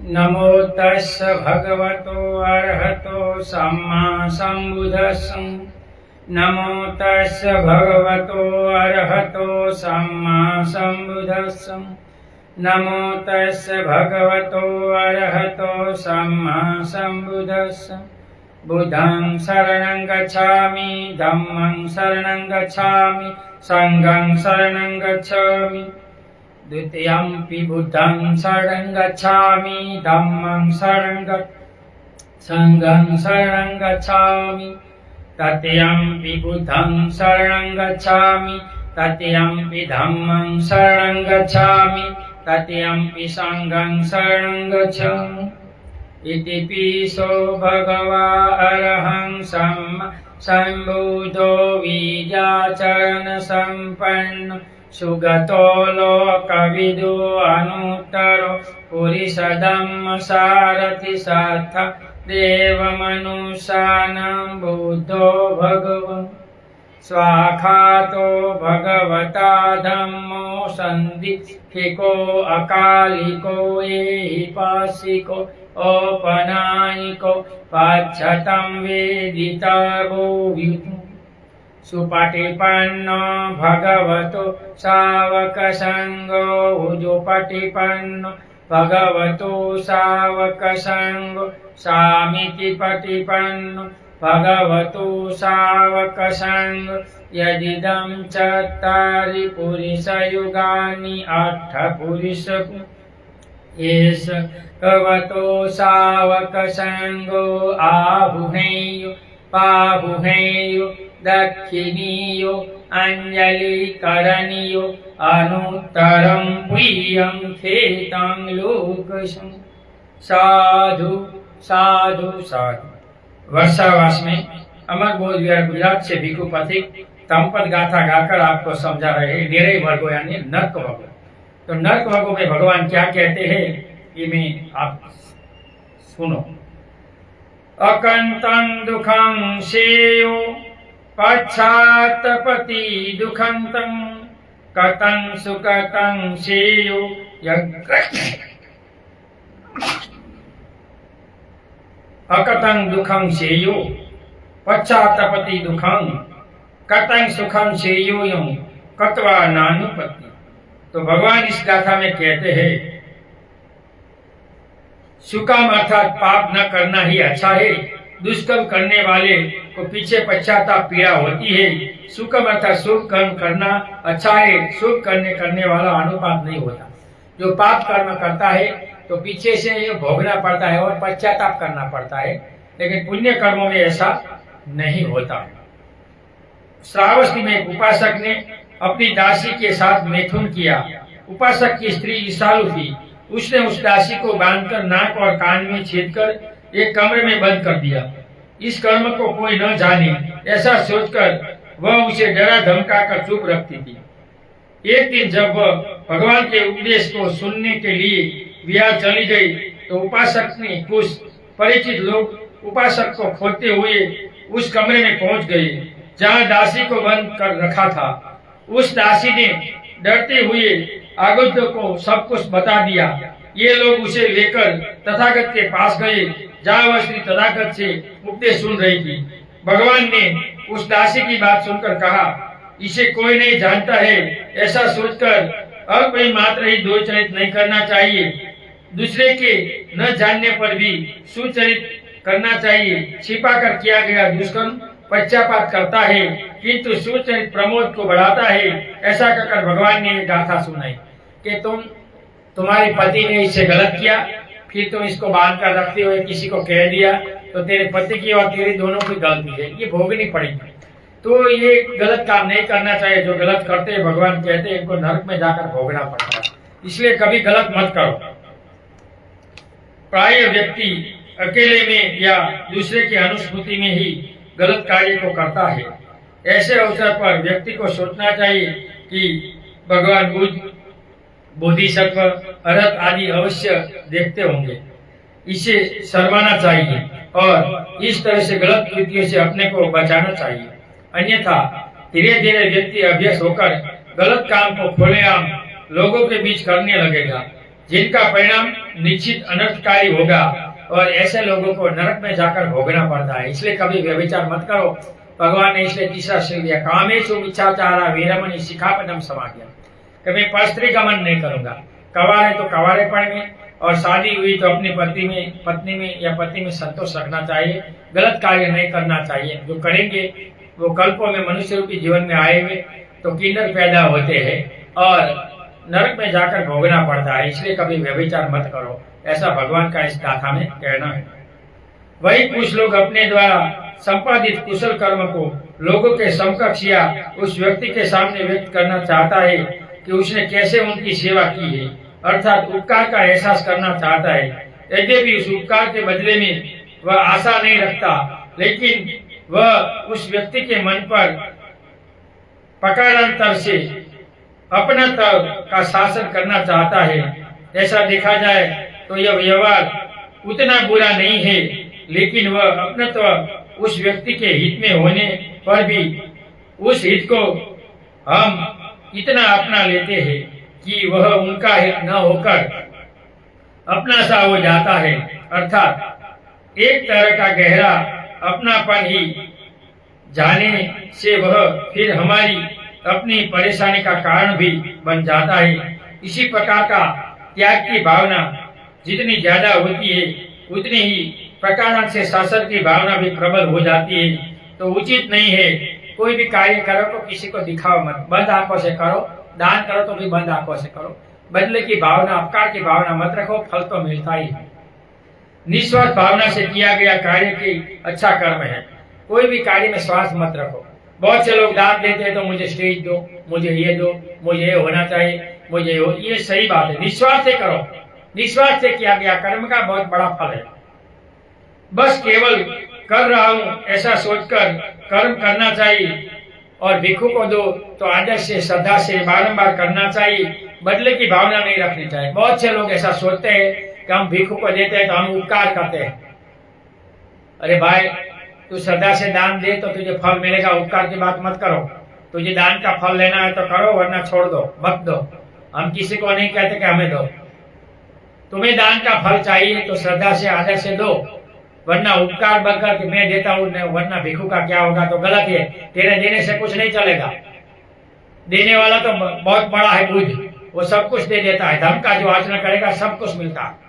नमो तस्स भगवतो अरहतो सम्मा सम्बुद्धस्स। नमो तस्स भगवतो अरहतो सम्मा सम्बुद्धस्स। नमो तस्स भगवतो अरहतो सम्मा सम्बुद्धस्स। बुद्धं शरणं गच्छामि, धम्मं शरणं गच्छामि, संघं शरणं गच्छामि। द्वितीयंपि बुद्धं शरणं गच्छामि, धम्मं शरणं संघं शरणं गच्छामि। तृतीयंपि बुद्धं शरणं गच्छामि, तृतीयंपि धम्मं शरणं गच्छामि, तृतीयंपि संघं शरणं गच्छामि। इति पीसो भगवा अरहं सम्मा सम्बुद्धो विद्याचरण संपन्नो सुगतो लोकविदो अनुत्तरो पुरुषधम्म सारथि साथ देवमनुष्याणां बुद्धो भगवन्। स्वाखातो भगवता धम्मो संदीक्षिको अकालिको एहिपासिको औपनायिको पाच्छतं वेदितव्यो विभुः। सुपटिपन्नो भगवतो शावकसंगो उजुपटिपन्नो भगवतो शावकसंगो सामिति पटिपन्नो भगवतो शावकसंगो। यदिदं चत्वारि पुरुषयुगानि अष्टपुरुषयुगानि एष भगवतो शावकसंगो आहुनेयो पाहुनेयो दक्षिणीयो अंजलिकरणीयो अनुत्तरं प्रियं खेतं लोकशं। साधु साधु साधु। वर्षावास में अमर बोध विहार गुजरात से भिक्षु पथिक तमपद गाथा गाकर आपको समझा रहे हैं निरय वर्गो यानी नर्क वर्गो। तो नर्क वर्गो में भगवान क्या कहते हैं ये में आप सुनो। अकंतं दुखं सेयो पश्चात्पति दुखंतं कतं सुखतं सेयो अकतं दुखं सेयो पश्चात्पति दुखं कतं सुखं सेयो यं कत्वा नानुपति। तो भगवान इस गाथा में कहते हैं सुकाम अर्थात पाप न करना ही अच्छा है। दुष्कर्म करने वाले को पीछे पश्चाताप पीड़ा होती है। सुकम अर्थात शुभ कर्म करना अच्छा है। शुभ करने वाला अनुपात नहीं होता। जो पाप कर्म करता है तो पीछे से ये भोगना पड़ता है और पश्चाताप करना पड़ता है, लेकिन पुण्य कर्मों में ऐसा नहीं होता। श्रावस्ती में एक उपासक ने अपनी दासी के साथ मैथुन किया। उपासक की स्त्री ईसालु थी। उसने उस दासी को बांधकर नाक और कान में छेद कर एक कमरे में बंद कर दिया। इस कर्म को कोई न जाने ऐसा सोचकर वह उसे डरा धमका कर चुप रखती थी। एक दिन जब वह भगवान के उपदेश को सुनने के लिए विहार चली गई तो उपासक ने कुछ परिचित लोग उपासक को खोजते हुए उस कमरे में पहुंच गए जहां दासी को बंद कर रखा था। उस दासी ने डरते हुए आगंतुक को सब कुछ बता दिया। ये लोग उसे लेकर तथागत के पास गए जहाँ वह श्री तथागत से उपदेश सुन रही थी। भगवान ने उस दासी की बात सुनकर कहा, इसे कोई नहीं जानता है ऐसा सोचकर अब कोई मात्र ही दुर्चरित नहीं करना चाहिए। दूसरे के न जानने पर भी सुचरित करना चाहिए। छिपा कर किया गया दुष्कर्म पश्चाताप करता है किंतु सुचरित प्रमोद को बढ़ाता है। ऐसा कहकर भगवान ने गाथा सुनाई कि तुम्हारे पति ने इससे गलत किया, फिर तुम इसको बांध कर रखते हुए किसी को कह दिया तो तेरे पति की और तेरी दोनों की गलती है, ये भोगनी पड़ेगी। तो ये गलत काम नहीं करना चाहिए। जो गलत करते हैं भगवान कहते हैं इनको नरक में जाकर भोगना पड़ता है। इसलिए कभी गलत मत करो। प्राय व्यक्ति अकेले में या दूसरे की अनुस्मृति में ही गलत कार्य को करता है। ऐसे अवसर पर व्यक्ति को सोचना चाहिए कि भगवान बुद्ध, बोधिसत्व, अरहत आदि अवश्य देखते होंगे, इसे शर्माना चाहिए और इस तरह से गलत कृत्यों से अपने को बचाना चाहिए। अन्यथा धीरे धीरे व्यक्ति अभ्यस्त होकर गलत काम को खुलेआम लोगों के बीच करने लगेगा। जिनका परिणाम निश्चित अनर्थकारी होगा और ऐसे लोगों को नरक में जाकर भोगना पड़ता है। इसलिए कभी व्यभिचार मत करो। भगवान ने इसलिए तीसरा शील दिया, कामेषु मिच्छाचारा वीरमणि सिक्खापदं समाधियां। कभी परस्त्री गमन नहीं करूंगा। कवारे तो कवारेपन में, और शादी हुई तो अपनी पत्नी में या पति में संतोष रखना चाहिए। गलत कार्य नहीं करना चाहिए। जो करेंगे वो कल्पों में मनुष्य रूपी जीवन में आए हुए तो किन्नर पैदा होते हैं और नरक में जाकर भोगना पड़ता है। इसलिए कभी व्यभिचार मत करो, ऐसा भगवान का इस गाथा में कहना है। वही कुछ लोग अपने द्वारा संपादित कुशल कर्म को लोगों के समकक्ष या उस व्यक्ति के सामने व्यक्त करना चाहता है कि उसने कैसे उनकी सेवा की है, अर्थात उपकार का एहसास करना चाहता है। यद्यपि उस उपकार के बदले में वह आशा नहीं रखता, लेकिन वह उस व्यक्ति के मन पर पकारांतर से अपना का शासन करना चाहता है। ऐसा देखा जाए तो यह व्यवहार उतना बुरा नहीं है, लेकिन वह अपनत्व उस व्यक्ति के हित में होने पर भी उस हित को हम इतना अपना लेते हैं कि वह उनका हित न होकर अपना सा हो जाता है। अर्थात एक तरह का गहरा अपनापन ही जाने से वह फिर हमारी अपनी परेशानी का कारण भी बन जाता है। इसी प्रकार का त्याग की भावना जितनी ज्यादा होती है उतनी ही प्रकार से शासन की भावना भी प्रबल हो जाती है। तो उचित नहीं है कोई भी कार्य करो तो किसी को दिखाओ मत, बंद आंखों से करो। दान करो तो भी बंद आंखों से करो। बदले की भावना, अपकार की भावना मत रखो, फल तो मिलता ही है। निस्वार्थ भावना से किया गया कार्य की अच्छा कर्म है। कोई भी कार्य में स्वार्थ मत रखो। बहुत से लोग दान देते हैं तो मुझे स्टेज दो, मुझे ये दो, मुझे ये होना चाहिए, मुझे ये सही बात है। निस्वार्थ से करो। निस्वार्थ से किया गया कर्म का बहुत बड़ा फल है। बस केवल कर रहा हूं ऐसा सोचकर कर्म करना चाहिए। और भिक्षु को दो तो आदर से, श्रद्धा से बारंबार करना चाहिए। बदले की भावना नहीं रखनी चाहिए। बहुत से लोग ऐसा सोचते हैं कि हम भिक्षु को देते हैं तो हम उपकार करते हैं। अरे भाई, तू श्रद्धा से दान दे तो तुझे फल मिलेगा। उपकार की बात मत करो। तुझे दान का फल लेना है तो करो, वरना छोड़ दो, मत दो। हम किसी को नहीं कहते कि हमें दो। तुम्हें दान का फल चाहिए तो श्रद्धा से, आदर से दो, वरना उपकार बनकर कि मैं देता हूँ वरना भिक्षु का क्या होगा, तो गलत है। तेरे देने से कुछ नहीं चलेगा। देने वाला तो बहुत बड़ा है बुद्ध, वो सब कुछ दे देता है। धर्म का जो आचरण करेगा सब कुछ मिलता है।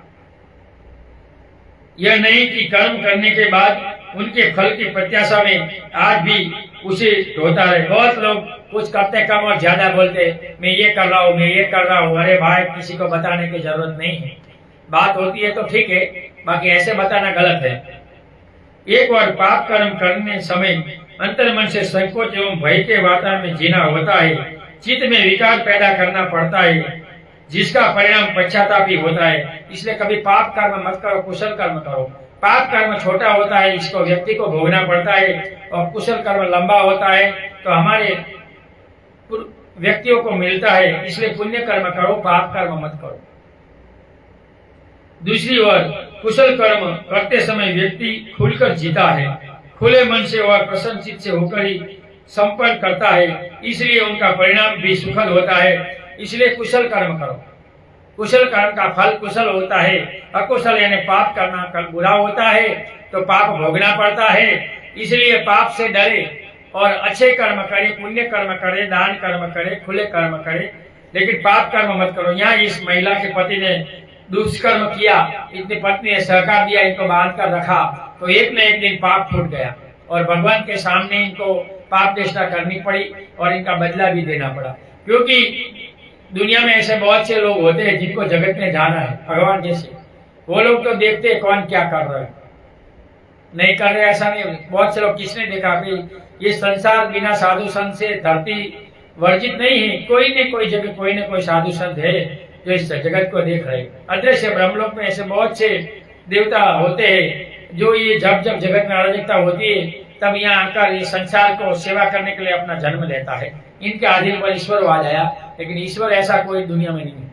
यह नहीं कि कर्म करने के बाद उनके फल की प्रत्याशा में आज भी उसे होता रहे। बहुत लोग कुछ करते कम और ज्यादा बोलते, मैं ये कर रहा हूँ, मैं ये कर रहा हूँ। अरे भाई, किसी को बताने की जरूरत नहीं है। बात होती है तो ठीक है, बाकी ऐसे बताना गलत है। एक बार पाप कर्म करने समय अंतर्मन से संकोच एवं भय के वातावरण में जीना होता है। चित्त में विकार पैदा करना पड़ता है, जिसका परिणाम पश्चाताप ही होता है। इसलिए कभी पाप कर्म मत करो, कुशल कर्म करो। पाप कर्म छोटा होता है, इसको व्यक्ति को भोगना पड़ता है, और कुशल कर्म लंबा होता है तो हमारे व्यक्तियों को मिलता है। इसलिए पुण्य कर्म करो, पाप कर्म मत करो। दूसरी ओर कुशल कर्म करते समय व्यक्ति खुलकर जीता है। खुले मन से और प्रसन्न चित्त से होकर ही संपन्न करता है, इसलिए उनका परिणाम भी सुखद होता है। इसलिए कुशल कर्म करो। कुशल कर्म का फल कुशल होता है। अकुशल यानी पाप करना कल बुरा होता है, तो पाप भोगना पड़ता है। इसलिए पाप से डरे और अच्छे कर्म करे, पुण्य कर्म करे, दान कर्म करे, खुले कर्म करे, लेकिन पाप कर्म मत करो। यहाँ इस महिला के पति ने दुष्कर्म किया, इतनी पत्नी ने सहकार दिया, इनको बांध कर रखा, तो एक न एक दिन पाप फूट गया और भगवान के सामने इनको पाप चेष्टा करनी पड़ी और इनका बदला भी देना पड़ा। क्योंकि दुनिया में ऐसे बहुत से लोग होते हैं जिनको जगत में जाना है, भगवान जैसे। वो लोग तो देखते हैं कौन क्या कर रहा है, नहीं कर रहे ऐसा नहीं। बहुत से लोग किसने देखा कि ये संसार बिना साधु संत से धरती वर्जित नहीं है। कोई न कोई जगह कोई न कोई साधु संत है जो इस जगत को देख रहे। अदृश्य ब्रह्मलोक में ऐसे बहुत से देवता होते हैं जो ये जब जब जगत में अराजकता होती है तब यहाँ आकर इस संसार को सेवा करने के लिए अपना जन्म लेता है। इनके अधीन पर ईश्वर आ जाया, लेकिन ईश्वर ऐसा कोई दुनिया में नहीं है।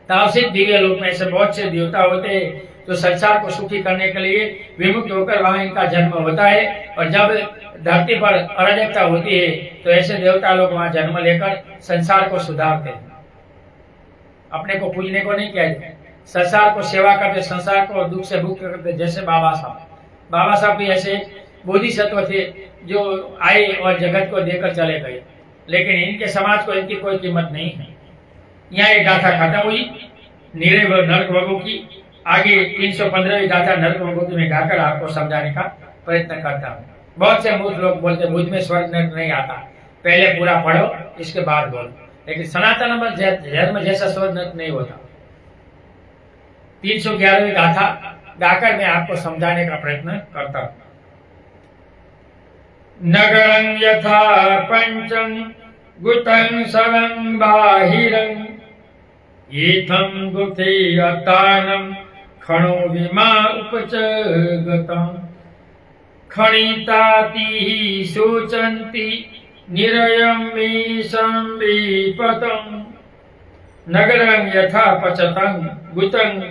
तामसिक दिव्य लोक में ऐसे बहुत से देवता होते हैं जो संसार को सुखी करने के लिए विमुक्त होकर वहां इनका जन्म होता है, और जब धरती पर अराजकता होती है तो ऐसे देवता लोग वहां जन्म लेकर संसार को सुधारते हैं। अपने को पूजने को नहीं कहते, संसार को सेवा करते, संसार को दुख से मुक्त करते, जैसे बाबा साहब भी ऐसे बोधिसत्व थे जो आए और जगत को देकर चले गए, लेकिन इनके समाज को इनकी कोई कीमत नहीं है। यहाँ एक गाथा खत्म हुई नीरे व नरक वगों की। आगे 315वीं गाथा नरक वगों की में गाकर आपको समझाने का प्रयत्न करता हूँ। बहुत से मूर्ख लोग बोलते मुझ में स्वर्ग नरक नहीं आता, पहले पूरा पढ़ो इसके बाद बोलो, लेकिन सनातन धर्म जैसा स्वर्ग नरक नहीं होता। 311वीं गाथा गाकर मैं आपको समझाने का प्रयत्न करता हूँ। नगरं यथा पंचम गुतं सर्वं बाहिरं एथं गुथे अतानं खणो विमा उपचगतं खणिताति शोचन्ति निरयं मीशं विपतं नगरं यथा पचतं गुतं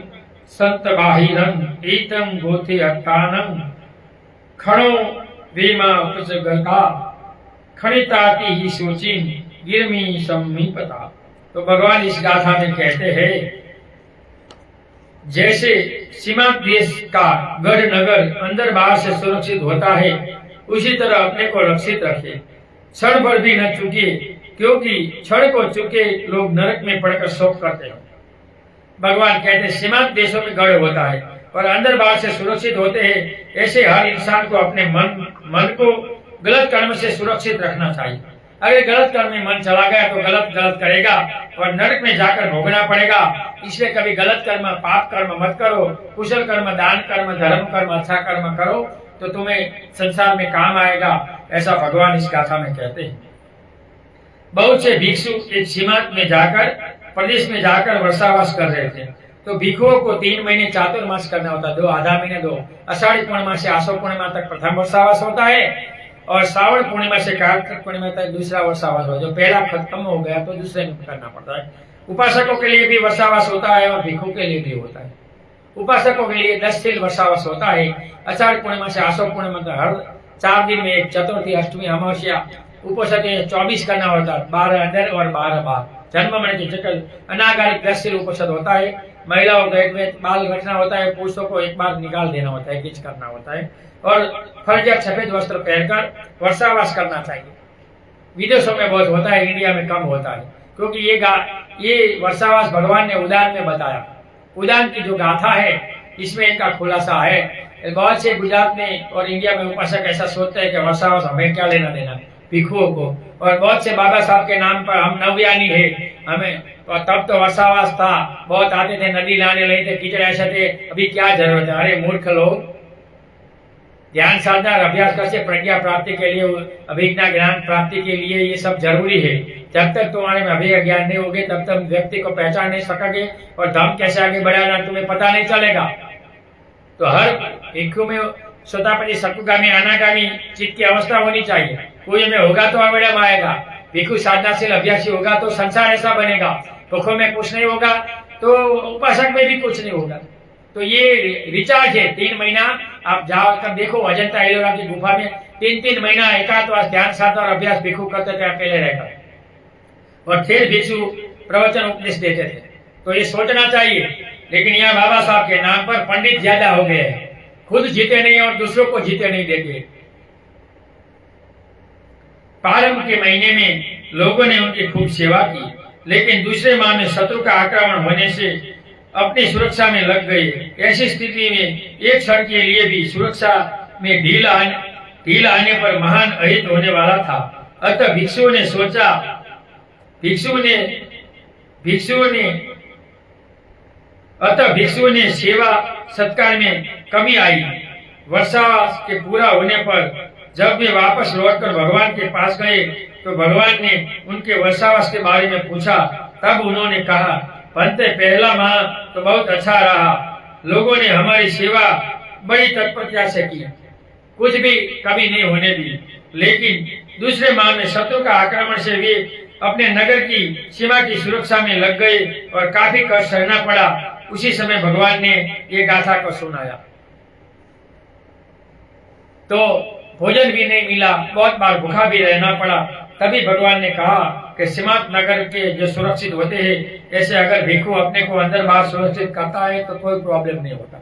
संत बाहिरं एथं गुथे अतानं खणो वेमा उपचगता खणिताति ही शोचिन गिरमी समीपता। तो भगवान इस गाथा में कहते हैं, जैसे सीमांत देश का गढ़ नगर अंदर बाहर से सुरक्षित होता है, उसी तरह अपने को रक्षित रखे, क्षण भर भी न चूके, क्योंकि क्षण को चूके लोग नरक में पड़कर शोक करते हैं। भगवान कहते हैं सीमांत देशों में गढ़ होता है और अंदर बाहर से सुरक्षित होते हैं। ऐसे हर इंसान को अपने मन को गलत कर्म से सुरक्षित रखना चाहिए। अगर गलत कर्म में मन चला गया तो गलत करेगा और नरक में जाकर भोगना पड़ेगा। इसलिए कभी गलत कर्म, पाप कर्म मत करो, कुशल कर्म, दान कर्म, धर्म कर्म, अच्छा कर्म करो तो तुम्हें संसार में काम आएगा, ऐसा भगवान इस गाथा में कहते हैं। बहुत से भिक्षु एक सीमांत में जाकर, प्रदेश में जाकर वर्षावास कर रहे थे। तो भिक्षुओं को 3 महीने चातुर्मास करना होता है, 2 आधा महीने 2 आषाढ़ी पूर्णिमा से आसो पूर्णिमा तक प्रथम वर्षावास होता है और श्रावण पूर्णिमा से कार्तिक पूर्णिमा तक दूसरा वर्षावास होता है। जो पहला खत्म हो गया तो दूसरे में करना पड़ता है। उपासकों के लिए भी वर्षावास होता है और भिक्षु के लिए भी होता है। उपासकों के लिए 10 दिन वर्षावास होता है। आषाढ़ पूर्णिमा से आसो पूर्णिमा तक हर 4 दिन में एक चतुर्थी, अष्टमी, अमावस्या उपोषण 24 करना होता है, 12 अंदर और 12 बाहर। जन्म मरण की चक्कर अनागारिक 10 दिन उपोषण होता है। महिलाओं को एक में बाल रखना होता है, पुरुषों को एक बार निकाल देना होता है, गिच करना होता है और फर्ज सफेद वस्त्र पहनकर वर्षावास करना चाहिए। विदेशों में बहुत होता है, इंडिया में कम होता है, क्योंकि ये वर्षावास भगवान ने उदान में बताया। उदान की जो गाथा है इसमें इनका खुलासा है। बहुत से गुजरात में और इंडिया में उपासक ऐसा सोचते हैं कि वर्षावास हमें क्या लेना देना भिक्षुओं को, और बहुत से बाबा साहब के नाम पर हम नवयानी है हमें, और तब तो वर्षावास था, बहुत आते थे, नदी लाने लगे थे, कीचड़ ऐसे थे, अभी क्या जरूरत है। अरे मूर्ख लोग, ध्यान साधना और अभ्यास करके प्रज्ञा प्राप्ति के लिए, अभिज्ञा ज्ञान प्राप्ति के लिए ये सब जरूरी है। जब तक तुम्हारे में अभिज्ञा ज्ञान नहीं होगे तब तक व्यक्ति को पहचान नहीं सकोगे और धर्म कैसे आगे बढ़ाना तुम्हें पता नहीं चलेगा। तो हर भिक्षु में सोतापति, सकुगामी, अनागामी चित्त की अवस्था होनी चाहिए। कोई में होगा तो अवड़म आएगा, भिक्षु साधनाशील अभ्यासी होगा तो संसार ऐसा बनेगा, भूखों में कुछ नहीं होगा तो उपासक में भी कुछ नहीं होगा। तो ये रिचार्ज है। 3 महीना आप जाकर देखो, अजंता एलोरा की गुफा में 3 महीना एकांतवास ध्यान साधना और अभ्यास भिक्षु करते थे अकेले रहकर, और फिर भिक्षु प्रवचन उपदेश देते थे। तो ये सोचना चाहिए। लेकिन यहाँ बाबा साहब के नाम पर पंडित ज्यादा हो गए हैं, खुद जीते नहीं और दूसरों को जीते नहीं देते। पारम के महीने में लोगों ने उनकी खूब सेवा की, लेकिन दूसरे माह में शत्रु का आक्रमण होने से अपनी सुरक्षा में लग गए। ऐसी स्थिति में एक क्षण के लिए भी सुरक्षा में ढील आने पर महान अहित होने वाला था। अतः भिक्षुओं ने सेवा सत्कार में कमी आई। वर्षा के पूरा होने पर जब वे वापस लौटकर भगवान के पास गए तो भगवान ने उनके वर्षावास के बारे में पूछा। तब उन्होंने कहा, पंते, पहला माह तो बहुत अच्छा रहा, लोगों ने हमारी सेवा बड़ी तत्परता से की, कुछ भी कमी नहीं होने दी। लेकिन दूसरे माह में शत्रु का आक्रमण से वे अपने नगर की सीमा की सुरक्षा में लग गए और काफी कष्ट सहना पड़ा। उसी समय भगवान ने ये गाथा को सुनाया। तो भोजन भी नहीं मिला, बहुत बार भूखा भी रहना पड़ा। तभी भगवान ने कहा कि सीमांत नगर के जो सुरक्षित होते हैं, ऐसे अगर भिक्षु अपने को अंदर बाहर सुरक्षित करता है तो कोई प्रॉब्लम नहीं होता।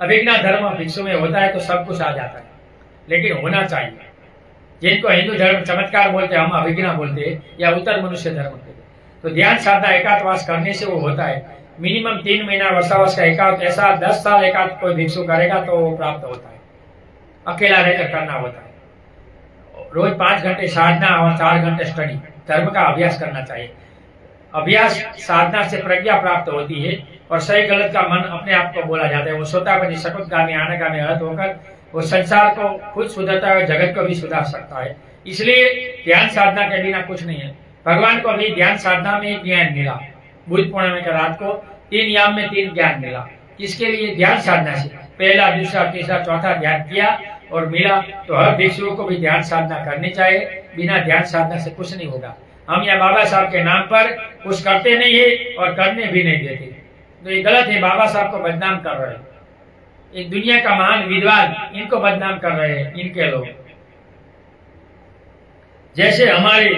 अभिज्ञा धर्म भिक्षु में होता है तो सब कुछ आ जाता है, लेकिन होना चाहिए। जिनको हिंदू धर्म चमत्कार बोलते हैं, हम अभिज्ञा बोलते हैं, या उत्तर मनुष्य धर्म के, तो ध्यान साधना एकांतवास करने से वो होता है। मिनिमम 3 महीना वर्षावास का एकांत, ऐसा 10 साल एकांत कोई भिक्षु करेगा तो वो प्राप्त होता है। अकेला रहकर करना होता है। रोज 5 घंटे साधना और 4 घंटे स्टडी, धर्म का अभ्यास करना चाहिए। अभ्यास साधना से प्रज्ञा प्राप्त होती है और सही गलत का मन अपने आप को बोला जाता है। वो स्वतःपति सकुतगामी आनागामी अर्थ होकर वो संसार को खुद सुधरता है, जगत को भी सुधार सकता है। इसलिए ध्यान साधना के बिना कुछ नहीं है। भगवान को भी ध्यान साधना में ज्ञान मिला। बुद्ध पूर्णिमा की रात को 3 याम में 3 ज्ञान मिला। इसके लिए ध्यान साधना से पहला, दूसरा, तीसरा, चौथा ध्यान किया और मिला। तो हर भिक्षुओं को भी ध्यान साधना करनी चाहिए। बिना ध्यान साधना से कुछ नहीं होगा। हम यहाँ बाबा साहब के नाम पर कुछ करते नहीं है और करने भी नहीं देते, तो ये गलत है। बाबा साहब को बदनाम कर रहे हैं, एक दुनिया का महान विद्वान, इनको बदनाम कर रहे हैं इनके लोग। जैसे हमारे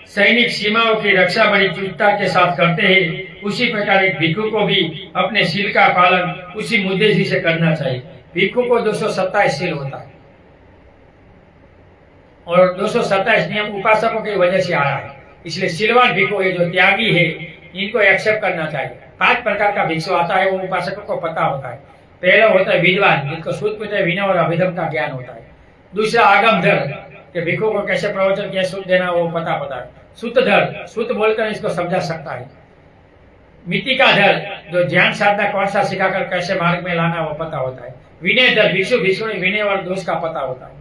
सैनिक सीमाओं की रक्षा बड़ी चुस्तता के साथ करते हैं, उसी प्रकार एक भिक्षु को भी अपने शील का पालन उसी मुद्दे से करना चाहिए। भिक्षु को 227 शील होता है और 227 नियम उपासकों की वजह से आया है। इसलिए शीलवान भिक्षु है, जो त्यागी है, इनको एक्सेप्ट करना चाहिए। 5 प्रकार का भिक्षु आता है, वो उपासकों को पता होता है। पहला होता है विद्वान, जिनको शुद्ध पिता विनय और अभिधम का ज्ञान होता है। दूसरा आगमधर, कि भिक्षु को कैसे प्रवचन कैसे शुद्ध देना वो पता है। सूत्रधर, शुद्ध बोलकर इसको समझा सकता है। मितिकाधर, जो ध्यान साधना कौन सा सिखाकर कैसे मार्ग में लाना वो पता होता है। विनयधर, भिक्षु विनय और दोष का पता होता है।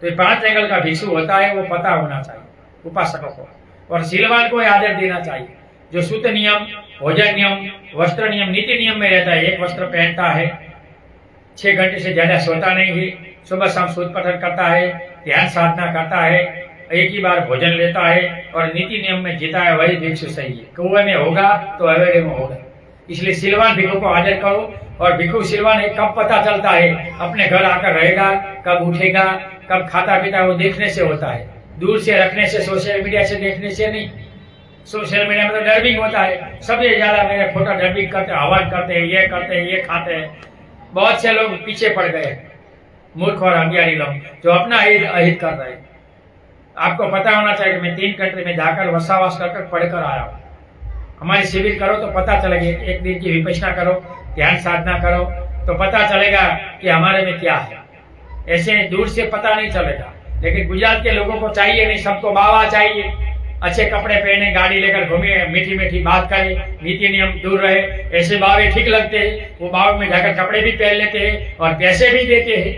तो 5 एंगल का भिक्षु होता है, वो पता होना चाहिए उपासकों को। और शीलवान को आदर देना चाहिए, जो शुद्ध नियम, भोजन नियम, वस्त्र नियम, नीति नियम में रहता है। एक वस्त्र पहनता है, 6 घंटे से ज्यादा सोता नहीं है, सुबह शाम सूत्र पठन करता है, ध्यान साधना करता है, एक ही बार भोजन लेता है और नीति नियम में जीता है, वही भिक्षु सही है। कुएं में होगा तो हवेली में होगा। इसलिए शीलवान भिक्षु को आदर करो। और भिक्षु शीलवान है कब पता चलता है? अपने घर आकर रहेगा, कब उठेगा, कब खाता पीता, वो देखने से होता है। दूर से रखने से, सोशल मीडिया से देखने से नहीं। सोशल मीडिया में तो डरबिंग होता है, सबसे ज्यादा मेरे फोटो डरबिंग करते, आवाज करते हैं, ये करते हैं, ये खाते हैं। बहुत से लोग पीछे पड़ गए, मूर्ख और अज्ञानी लोग, जो अपना अहित कर रहे हैं। आपको पता होना चाहिए कि मैं 3 कंट्री में जाकर वर्षावास कर पढ़कर आया हूँ। हमारी शिविर करो तो पता चलेगा, एक दिन की विपश्यना करो, ध्यान साधना करो तो पता चलेगा कि हमारे में क्या है। ऐसे दूर से पता नहीं चलेगा। लेकिन गुजरात के लोगों को चाहिए नहीं, सबको बाबा चाहिए। अच्छे कपड़े पहने, गाड़ी लेकर घूमे, मीठी मीठी बात करे, नीति नियम दूर रहे, ऐसे बाबे ठीक लगते हैं। वो बाबे में जाकर कपड़े भी पहन लेते हैं और पैसे भी देते हैं,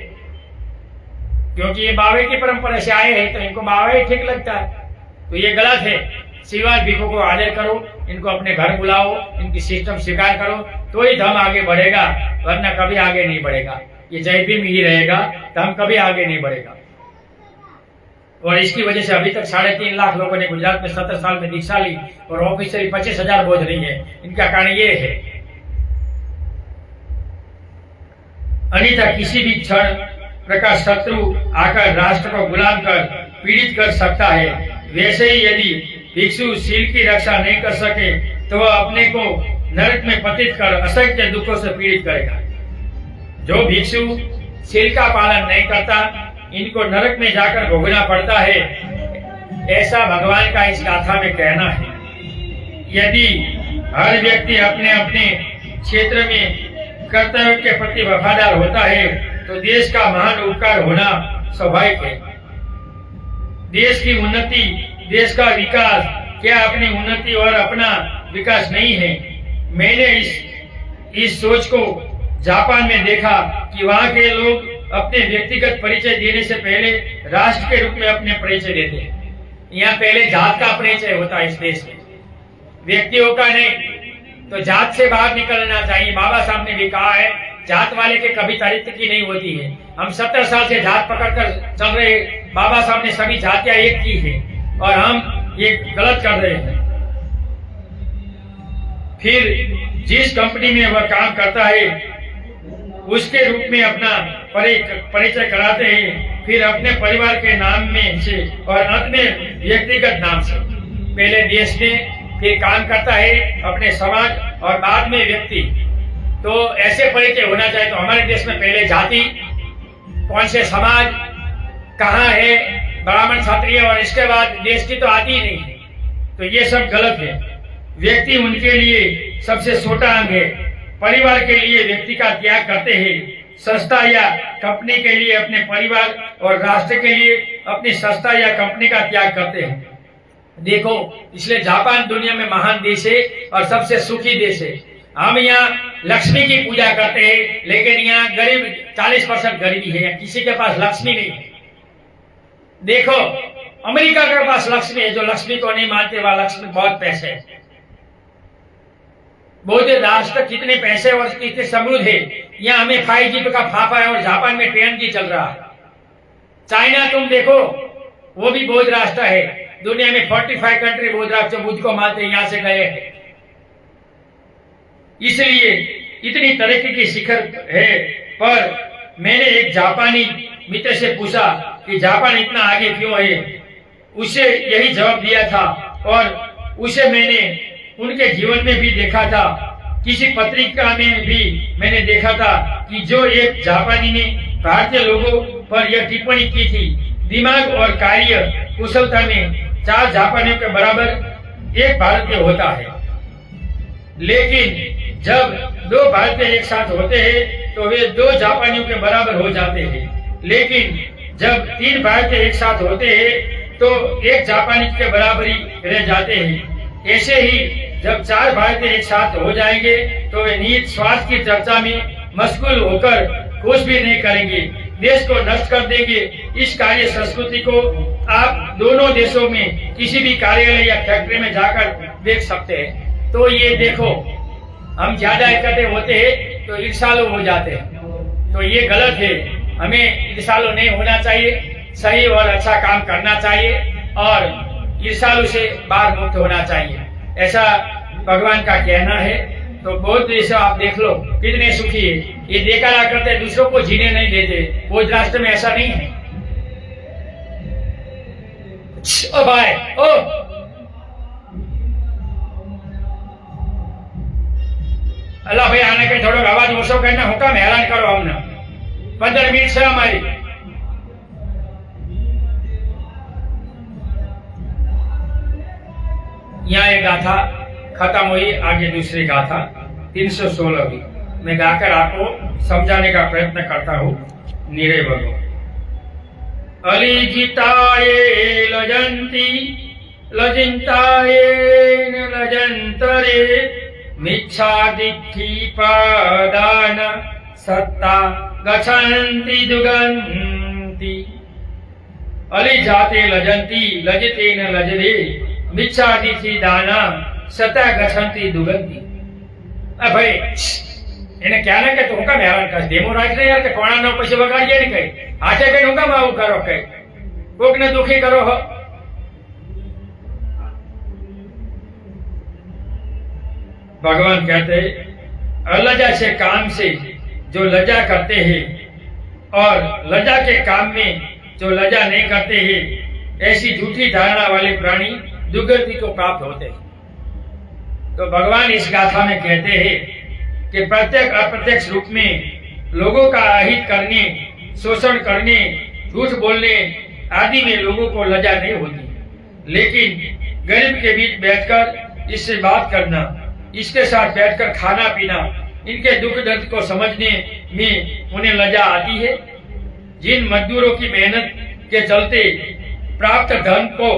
क्योंकि ये बाबे की परंपरा से आए हैं, तो इनको बाबा ही ठीक लगता है। तो ये गलत है। शिवाज भिक्षु को आदर करो, इनको अपने घर बुलाओ, इनकी सिस्टम स्वीकार करो, तो ही धर्म आगे बढ़ेगा, वरना कभी आगे नहीं बढ़ेगा। ये जय भीम ही रहेगा, धर्म कभी आगे नहीं बढ़ेगा। और इसकी वजह से अभी तक 3.5 लाख लोगों ने गुजरात में 17 साल में दीक्षा ली और ऑफिशियली 25,000 बोझ रही है। इनका कारण ये है। अन्यथा किसी भी क्षण प्रकार शत्रु आकर राष्ट्र को गुलाम कर पीड़ित कर सकता है। वैसे ही यदि भिक्षु शील की रक्षा नहीं कर सके तो वह अपने को नरक में पतित कर असंख्य दुखों से पीड़ित करेगा। जो भिक्षु शील का पालन नहीं करता, इनको नरक में जाकर भोगना पड़ता है, ऐसा भगवान का इस गाथा में कहना है। यदि हर व्यक्ति अपने अपने क्षेत्र में कर्तव्य के प्रति वफादार होता है तो देश का महान उपकार होना स्वाभाविक है। देश की उन्नति, देश का विकास क्या अपनी उन्नति और अपना विकास नहीं है? मैंने इस सोच को जापान में देखा कि वहाँ के लोग अपने व्यक्तिगत परिचय देने से पहले राष्ट्र के रूप में अपने परिचय देते हैं। यहाँ पहले जात का परिचय होता है इस देश में, व्यक्तियों का नहीं। तो जात से बाहर निकलना चाहिए। बाबा साहब ने भी कहा है, जात वाले के कभी चरित्र की नहीं होती है। हम 70 साल से जात पकड़कर चल रहे। बाबा साहब ने सभी जातियां एक की है और हम ये गलत कर रहे हैं। फिर जिस कंपनी में वह काम करता है उसके रूप में अपना परिचय कराते हैं। फिर अपने परिवार के नाम में से और अंत में व्यक्तिगत नाम से। पहले देश में, फिर काम करता है अपने समाज और बाद में व्यक्ति। तो ऐसे परिचय होना चाहिए। तो हमारे देश में पहले जाति, कौन से समाज, कहाँ है, ब्राह्मण क्षत्रिय, और इसके बाद देश की तो आती ही नहीं है। तो ये सब गलत है। व्यक्ति उनके लिए सबसे छोटा अंग है। परिवार के लिए व्यक्ति का त्याग करते हैं, संस्था या कंपनी के लिए अपने परिवार और राष्ट्र के लिए अपनी संस्था या कंपनी का त्याग करते हैं। देखो, इसलिए जापान दुनिया में महान देश है और सबसे सुखी देश है। हम यहाँ लक्ष्मी की पूजा करते हैं, लेकिन यहाँ गरीब 40% गरीबी है, किसी के पास लक्ष्मी नहीं है। देखो, अमेरिका के पास लक्ष्मी है, जो लक्ष्मी को नहीं मानते वह लक्ष्मी बहुत पैसे है। बहुत राष्ट्र कितने पैसे और कितने समृद्ध है। यहाँ हमें 5G का फाफा है और जापान में 10G चल रहा है। चाइना तुम देखो, वो भी बौद्ध राष्ट्र है। दुनिया में 45 कंट्री बौद्ध राष्ट्र बुद्ध को मानते यहाँ से गए हैं। इसलिए इतनी तरक्की की शिखर है। पर मैंने एक जापानी मित्र से पूछा कि जापान इतना आगे क्यों है। उसे यही जवाब दिया था और उसे मैंने उनके जीवन में भी देखा था। किसी पत्रिका में भी मैंने देखा था कि जो एक जापानी ने भारतीय लोगों पर यह टिप्पणी की थी, दिमाग और कार्य कुशलता में 4 जापानियों के बराबर एक भारतीय होता है। लेकिन जब 2 भारतीय एक साथ होते हैं तो वे 2 जापानियों के बराबर हो जाते हैं। लेकिन जब 3 भारतीय एक साथ होते हैं तो 1 जापानी के बराबर ही रह जाते हैं। ऐसे ही जब 4 भारतीय एक साथ हो जाएंगे तो वे निहित स्वार्थ की चर्चा में मशगूल होकर कुछ भी नहीं करेंगे, देश को नष्ट कर देंगे। इस कार्य संस्कृति को आप दोनों देशों में किसी भी कार्यालय या फैक्ट्री में जाकर देख सकते हैं। तो ये देखो, हम ज्यादा इकट्ठे होते हैं तो ईर्ष्यालु हो जाते हैं। तो ये गलत है। हमें ईर्ष्यालु नहीं होना चाहिए, सही और अच्छा काम करना चाहिए और ईर्ष्यालु से बाहर मुक्त होना चाहिए, ऐसा भगवान का कहना है। तो बौद्ध देश आप देख लो कितने सुखी है। ये देखा करते, दूसरों को जीने नहीं देते। बौद्ध राष्ट्र में ऐसा नहीं है। ओ भाई, ओ अल्लाह भाई, आने के थोड़ा आवाज ओछो करना, हुक्म हैरान करो हमने। 15 मिनट से हमारी यहाँ एक गाथा खत्म हुई, आगे दूसरी गाथा 316वीं मैं गाकर आपको समझाने का प्रयत्न करता हूँ। नीरे बगो अलिजिताये लजंती लजिंताये न लजंतरे मिच्छादित्थि पादान सत्ता गच्छन्ति दुगन्ति। अली जाते लजंती लजते न लजरे मिच्छादित्थि दाना सत्ता गच्छन्ति दुगन्ति। भाई એને ક્યાંને કે તું કામ હેરાન કર ડેમો રાખ ને યાર કે કોણાનો પછી વગાડીએ ને કઈ હાથે કઈ હું કામ આવું કરો કઈ કોકને દુખી કરો હો। भगवान कहते अलजा से काम से जो लजा करते हैं और लजा के काम में जो लजा नहीं करते हैं, ऐसी झूठी धारणा वाले प्राणी दुर्गति को प्राप्त होते हैं। तो भगवान इस गाथा में कहते हैं कि प्रत्येक अप्रत्यक्ष रूप में लोगों का अहित करने, शोषण करने, झूठ बोलने आदि में लोगों को लज्जा नहीं होती। लेकिन गरीब के बीच बैठकर इससे बात करना, इसके साथ बैठकर खाना पीना, इनके दुख दर्द को समझने में उन्हें लज्जा आती है। जिन मजदूरों की मेहनत के चलते प्राप्त धन को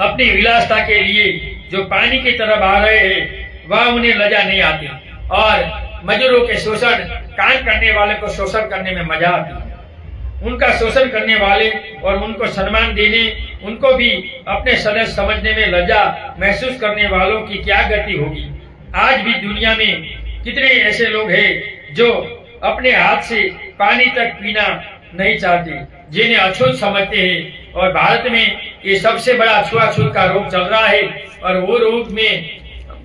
अपनी विलासता के लिए जो पानी की तरह बहा रहे हैं, वह उन्हें लज्जा नहीं आती। और मजदूरों के शोषण, काम करने वाले को शोषण करने में मजा आती है। उनका शोषण करने वाले और उनको सम्मान देने, उनको भी अपने सदस्य समझने में लज्जा महसूस करने वालों की क्या गति होगी। आज भी दुनिया में कितने ऐसे लोग हैं जो अपने हाथ से पानी तक पीना नहीं चाहते, जिन्हें अछूत समझते हैं। और भारत में ये सबसे बड़ा छुआछूत का रोग चल रहा है। और वो रोग में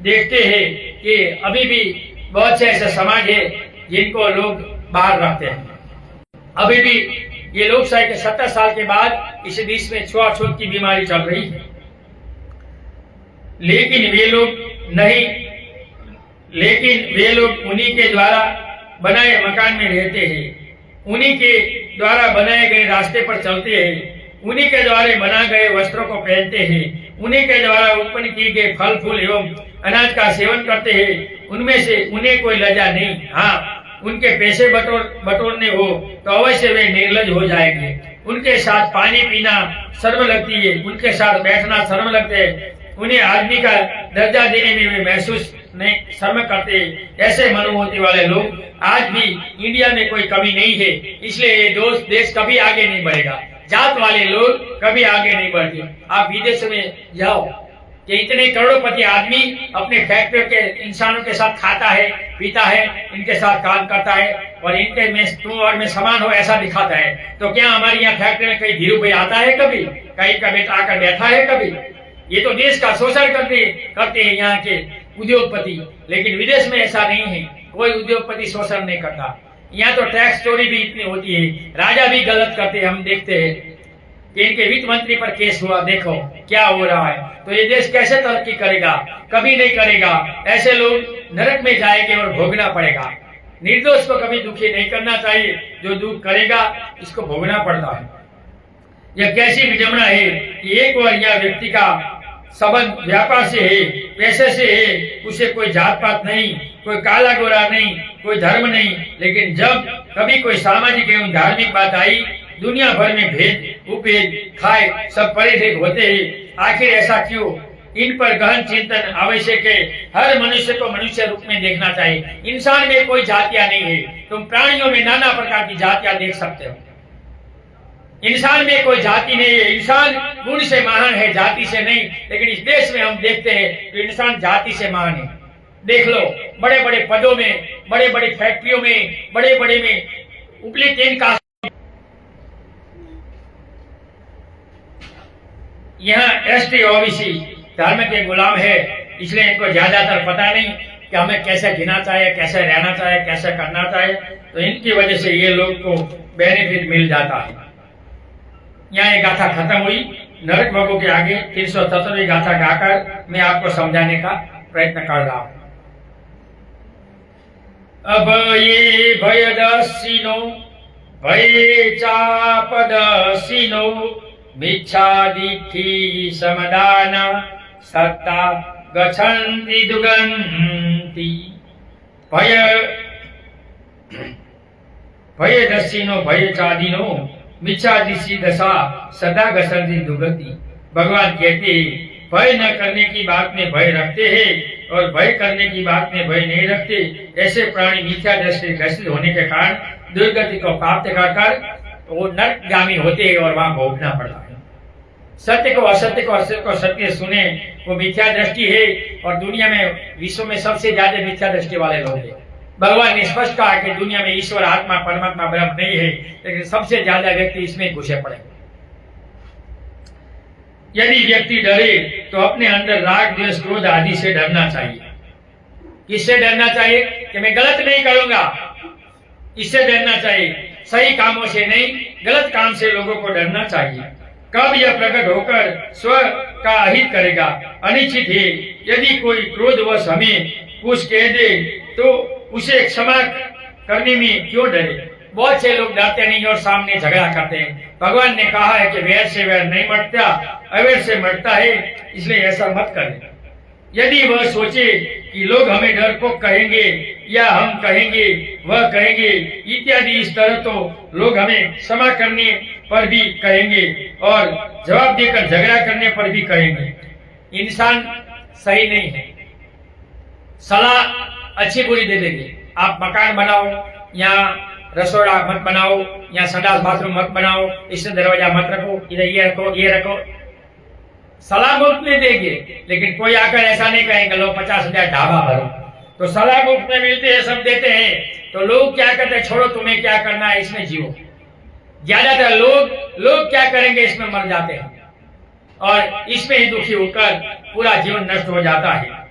देखते हैं कि अभी भी बहुत से ऐसे समाज है जिनको लोग बाहर रखते हैं। अभी भी ये लोकशाही के 70 साल के बाद इस देश में छुआछूत की बीमारी चल रही है। लेकिन वे लोग उन्हीं के द्वारा बनाए मकान में रहते हैं, उन्हीं के द्वारा बनाए गए रास्ते पर चलते हैं, उन्हीं के द्वारा बना गए वस्त्रों को पहनते हैं, उन्हीं के द्वारा उत्पन्न किए गए फल फूल एवं अनाज का सेवन करते हैं। उनमें से उन्हें कोई लज्जा नहीं। हाँ, उनके पैसे बटोरने हो तो अवश्य वे निर्लज हो जाएंगे। उनके साथ पानी पीना शर्म लगती है, उनके साथ बैठना शर्म लगते है, उन्हें आदमी का दर्जा देने में वे महसूस नहीं शर्म करते। ऐसे मनोवृत्ति वाले लोग आज भी इंडिया में कोई कमी नहीं है, इसलिए ये देश कभी आगे नहीं बढ़ेगा। जात वाले लोग कभी आगे नहीं बढ़ते। आप विदेश में जाओ कि इतने करोड़पति आदमी अपने फैक्ट्रियों के इंसानों के साथ खाता है, पीता है, इनके साथ काम करता है और इनके में तुम और में समान हो ऐसा दिखाता है। तो क्या हमारे यहाँ फैक्ट्री में कहीं धीरू भाई आता है कभी? कहीं का बेटा आकर बैठा है कभी? ये तो देश का शोषण करते हैं यहाँ के उद्योगपति। लेकिन विदेश में ऐसा नहीं है, कोई उद्योगपति शोषण नहीं करता। यहाँ तो टैक्स चोरी भी इतनी होती है, राजा भी गलत करते हैं। हम देखते हैं कि इनके वित्त मंत्री पर केस हुआ, देखो क्या हो रहा है। तो ये देश कैसे तरक्की करेगा? कभी नहीं करेगा। ऐसे लोग नरक में जाएंगे और भोगना पड़ेगा। निर्दोष को कभी दुखी नहीं करना चाहिए, जो दुख करेगा इसको भोगना पड़ता है। यह कैसी विडंबना है कि एक और यह व्यक्ति का संबंध व्यापार से है, पैसे से है, उसे कोई जात पात नहीं, कोई काला गोरा नहीं, कोई धर्म नहीं। लेकिन जब कभी कोई सामाजिक एवं धार्मिक बात आई, दुनिया भर में भेद उपभेद खाए सब परिधेय होते हैं। आखिर ऐसा क्यों? इन पर गहन चिंतन आवश्यक है। हर मनुष्य को मनुष्य रूप में देखना चाहिए। इंसान में कोई जातियां नहीं है। तुम प्राणियों में नाना प्रकार की जातियां देख सकते हो, इंसान में कोई जाति नहीं है। इंसान गुण से महान है, जाति से नहीं। लेकिन इस देश में हम देखते हैं तो इंसान जाति से महान है। देख लो, बड़े बड़े पदों में, बड़े बड़े फैक्ट्रियों में, बड़े बड़े में उपली तीन का यहाँ एसटी ओबीसी धर्म के गुलाम है, इसलिए इनको ज्यादातर पता नहीं कि हमें कैसे जीना चाहिए, कैसे रहना चाहिए, कैसे करना चाहिए। तो इनकी वजह से ये लोग को बेनिफिट मिल जाता है। यहाँ ये गाथा खत्म हुई। नरक भगों के आगे 377वीं गाथा गाकर मैं आपको समझाने का प्रयत्न कर रहा हूं। अब ये भयदस्सिनो भये चापदस्सिनो मिच्छादित्थि समदान सत्ता गच्छन्ति दुगन्ति। भयदस्सिनो भयचादिनो मिच्छादिशी दशा सदा गसंती दुगति। भगवान कहते हैं भय न करने की बात में भय रखते हैं और भय करने की बात में भय नहीं रखते। ऐसे प्राणी मिथ्या दृष्टि ग्रसित होने के कारण दुर्गति को प्राप्त कर वो नरकगामी होते हैं और वहां भोगना पड़ता है। सत्य को असत्य को, असत्य को सत्य सुने, वो मिथ्या दृष्टि है। और दुनिया में विश्व में सबसे ज्यादा मिथ्या दृष्टि वाले लोग हैं। भगवान ने स्पष्ट कहा कि दुनिया में ईश्वर आत्मा परमात्मा ब्रह्म नहीं है, लेकिन सबसे ज्यादा व्यक्ति इसमें घुसे पड़े। यदि व्यक्ति डरे तो अपने अंदर राग द्वेष क्रोध आदि से डरना चाहिए। किससे डरना चाहिए? कि मैं गलत नहीं करूंगा, इससे डरना चाहिए। सही कामों से नहीं, गलत काम से लोगों को डरना चाहिए। कब यह प्रकट होकर स्व का अहित करेगा, अनिश्चित है। यदि कोई क्रोधवश हमें कुछ कह दे तो उसे क्षमा करने में क्यों डरे? बहुत से लोग डरते नहीं और सामने झगड़ा करते हैं। भगवान ने कहा है कि वैर से वैर नहीं मरता, अवैर से मरता है, इसलिए ऐसा मत करें। यदि वह सोचे कि लोग हमें डरपोक कहेंगे या हम कहेंगे, वह कहेंगे इत्यादि, इस तरह तो लोग हमें क्षमा करने पर भी कहेंगे और जवाब देकर झगड़ा करने पर भी कहेंगे। इंसान सही नहीं है, सलाह अच्छी बुरी दे देंगे। आप मकान बनाओ, यहाँ रसोड़ा मत बनाओ, यहाँ संडास बाथरूम मत बनाओ, इससे दरवाजा मत रखो, इधर ये रखो, ये रखो, सलाह मुफ्त में देंगे। लेकिन कोई आकर ऐसा नहीं कहेंगे लो 50,000 ढाबा भरो। तो सलाह मुफ्त में मिलते हैं, सब देते हैं। तो लोग क्या कहते हैं? छोड़ो, तुम्हें क्या करना है, इसमें जियो। ज्यादातर लोग क्या करेंगे, इसमें मर जाते हैं और इसमें ही दुखी होकर पूरा जीवन नष्ट हो जाता है।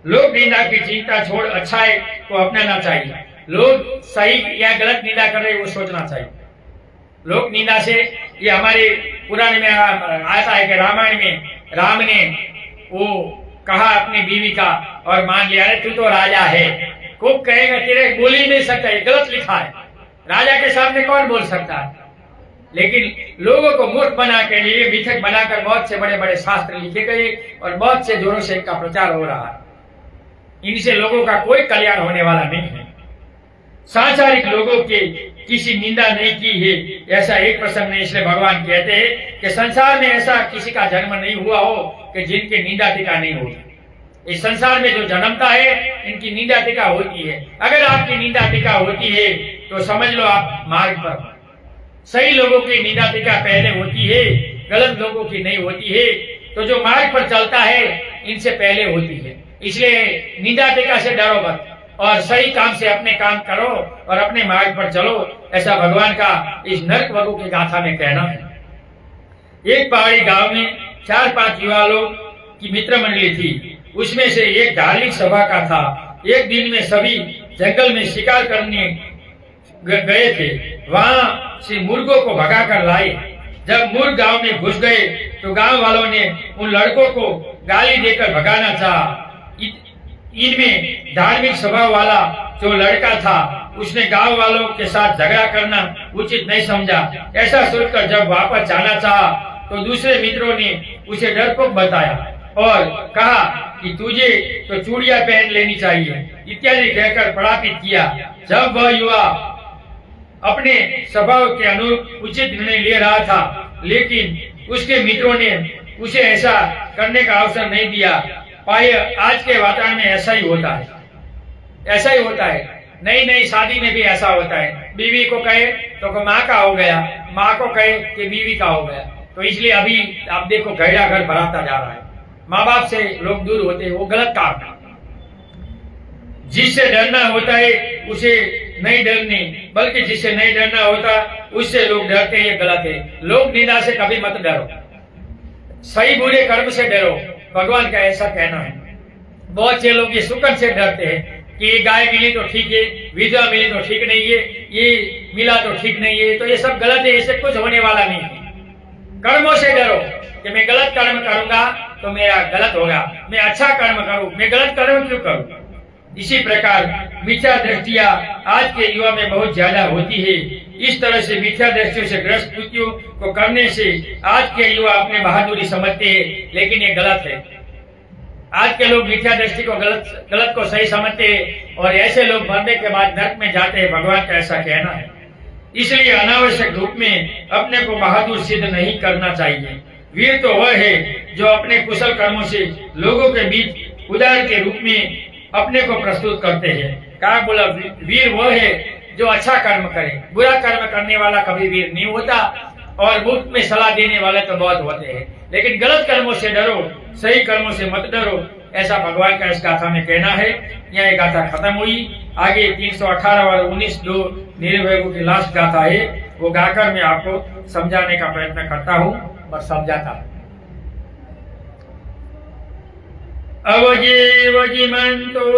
लोग निंदा की चिंता छोड़ अच्छाई को अपनाना चाहिए। लोग सही या गलत निंदा कर रहे वो सोचना चाहिए। लोक निंदा से, ये हमारे पुराण में आता है कि रामायण में राम ने वो कहा अपनी बीवी का और मान लिया, तू तो राजा है, खूब कहेगा, तेरे बोल ही नहीं सकता, ये गलत लिखा है, राजा के सामने कौन बोल सकता है। लेकिन लोगों को मूर्ख बना के लिए मिथक बनाकर बहुत से बड़े बड़े शास्त्र लिखे गए और बहुत से जोरों से इनका प्रचार हो रहा है। इनसे लोगों का कोई कल्याण होने वाला नहीं है। सांसारिक लोगों के किसी निंदा नहीं की है, ऐसा एक प्रसंग में इसलिए भगवान कहते हैं कि संसार में ऐसा किसी का जन्म नहीं हुआ हो कि जिनकी निंदा टीका नहीं होगी। इस संसार में जो जन्मता है इनकी निंदा टीका होती है। अगर आपकी निंदा टीका होती है तो समझ लो आप मार्ग पर हो। सही लोगों की निंदा टीका पहले होती है, गलत लोगों की नहीं होती है। तो जो मार्ग पर चलता है इनसे पहले होती है। इसलिए निंदा टीका से डरो मत और सही काम से अपने काम करो और अपने मार्ग पर चलो, ऐसा भगवान का इस नरक वगु की गाथा में कहना है। एक पहाड़ी गांव में 4-5 युवा लोग की मित्र मंडली थी। उसमें से एक धार्मिक सभा का था। एक दिन में सभी जंगल में शिकार करने गए थे। वहां से मुर्गों को भगाकर लाए। जब मुर्ग गांव में घुस गए तो गांव वालों ने उन लड़कों को गाली देकर भगाना चाहा। इनमें धार्मिक स्वभाव वाला जो लड़का था उसने गांव वालों के साथ झगड़ा करना उचित नहीं समझा। ऐसा सोचकर जब वापस जाना चाहा तो दूसरे मित्रों ने उसे डरपोक बताया और कहा कि तुझे तो चूड़ियां पहन लेनी चाहिए इत्यादि कहकर पड़ापित किया। जब वह युवा अपने स्वभाव के अनुरूप उचित निर्णय ले रहा था, लेकिन उसके मित्रों ने उसे ऐसा करने का अवसर नहीं दिया। पाए आज के वातावरण में ऐसा ही होता है, ऐसा ही होता है। नई शादी में भी ऐसा होता है। बीवी को कहे तो माँ का हो गया, माँ को कहे कि बीवी का हो गया। तो इसलिए अभी आप देखो गहरा घर भराता जा रहा है। माँ बाप से लोग दूर होते हैं, वो गलत काम है। जिससे डरना होता है उसे नहीं डरने, बल्कि जिससे नहीं डरना होता उससे लोग डरते हैं, ये गलत है। लोग निंदा से कभी मत डरो, सही बुरे कर्म से डरो, भगवान का ऐसा कहना है। बहुत से लोग ये शुक्र से डरते हैं कि ये गाय मिली तो ठीक है, विधवा मिली तो ठीक नहीं है, ये मिला तो ठीक नहीं है। तो ये सब गलत है, इससे कुछ होने वाला नहीं है। कर्मों से डरो कि मैं गलत कर्म करूंगा तो मेरा गलत होगा, मैं अच्छा कर्म करूं, मैं गलत कर्म क्यों करूं। इसी प्रकार मिथ्या दृष्टियां आज के युवा में बहुत ज्यादा होती है। इस तरह से मिथ्या दृष्टियों से ग्रस्त कृत्यों को करने से आज के युवा अपने बहादुरी समझते हैं, लेकिन ये गलत है। आज के लोग मिथ्या दृष्टि को गलत को सही समझते हैं और ऐसे लोग मरने के बाद नरक में जाते हैं, भगवान का ऐसा कहना है। इसलिए अनावश्यक रूप में अपने को बहादुर सिद्ध नहीं करना चाहिए। वीर तो वह है जो अपने कुशल कर्मों से लोगों के बीच उदाहरण के रूप में अपने को प्रस्तुत करते हैं। कहा बोला वीर वह है जो अच्छा कर्म करे, बुरा कर्म करने वाला कभी वीर नहीं होता। और मुफ्त में सलाह देने वाले तो बहुत होते हैं, लेकिन गलत कर्मों से डरो, सही कर्मों से मत डरो, ऐसा भगवान का इस गाथा में कहना है। यह गाथा खत्म हुई। आगे 318 और 19 दो निर्भयों की लास्ट गाथा है, वो गाकर मैं आपको समझाने का प्रयत्न करता हूँ और समझाता हूँ। अवजे वजिमंतो